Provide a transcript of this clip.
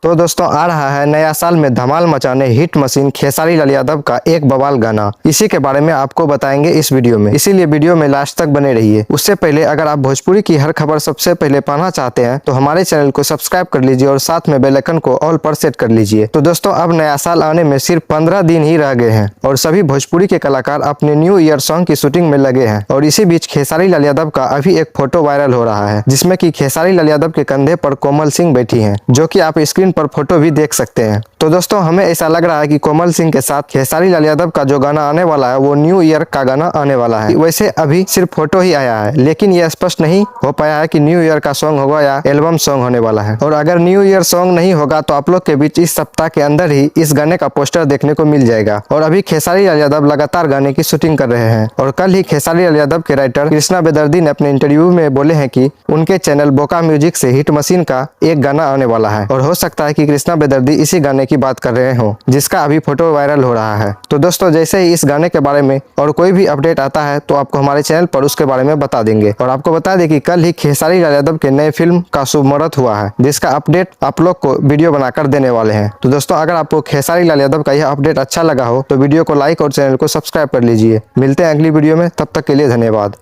तो दोस्तों आ रहा है नया साल में धमाल मचाने हिट मशीन खेसारी लाल यादव का एक बवाल गाना। इसी के बारे में आपको बताएंगे इस वीडियो में, इसीलिए वीडियो में लास्ट तक बने रहिए। उससे पहले अगर आप भोजपुरी की हर खबर सबसे पहले पाना चाहते हैं तो हमारे चैनल को सब्सक्राइब कर लीजिए और साथ में बेल आइकन को ऑल पर सेट कर लीजिए। तो दोस्तों अब नया साल आने में सिर्फ 15 दिन ही रह गए हैं और सभी भोजपुरी के कलाकार अपने न्यू ईयर सॉन्ग की शूटिंग में लगे हैं। और इसी बीच खेसारी लाल यादव का अभी एक फोटो वायरल हो रहा है जिसमें कि खेसारी लाल यादव के कंधे पर कोमल सिंह बैठी हैं, जो कि आप स्क्रीन पर फोटो भी देख सकते हैं। तो दोस्तों हमें ऐसा लग रहा है कि कोमल सिंह के साथ खेसारी लाल यादव का जो गाना आने वाला है वो न्यू ईयर का गाना आने वाला है। वैसे अभी सिर्फ फोटो ही आया है, लेकिन यह स्पष्ट नहीं हो पाया है कि न्यू ईयर का सॉन्ग होगा या एल्बम सॉन्ग होने वाला है। और अगर न्यू ईयर सॉन्ग नहीं होगा तो आप लोग के बीच इस सप्ताह के अंदर ही इस गाने का पोस्टर देखने को मिल जाएगा। और अभी खेसारी लाल यादव लगातार गाने की शूटिंग कर रहे हैं और कल ही खेसारी लाल यादव के राइटर कृष्णा बेदर्दी ने अपने इंटरव्यू में बोले हैं कि उनके चैनल बोका म्यूजिक से हिट मशीन का एक गाना आने वाला है और हो सकता है कि कृष्णा बेदर्दी इसी गाने की बात कर रहे हो जिसका अभी फोटो वायरल हो रहा है। तो दोस्तों जैसे ही इस गाने के बारे में और कोई भी अपडेट आता है तो आपको हमारे चैनल पर उसके बारे में बता देंगे। और आपको बता दें कि कल ही खेसारी लाल यादव के नए फिल्म का शुभ मुहूर्त हुआ है, जिसका अपडेट आप लोग को वीडियो बनाकर देने वाले हैं। तो दोस्तों अगर आपको खेसारी लाल यादव का यह अपडेट अच्छा लगा हो तो वीडियो को लाइक और चैनल को सब्सक्राइब कर लीजिए। मिलते हैं अगली वीडियो में, तब तक के लिए धन्यवाद।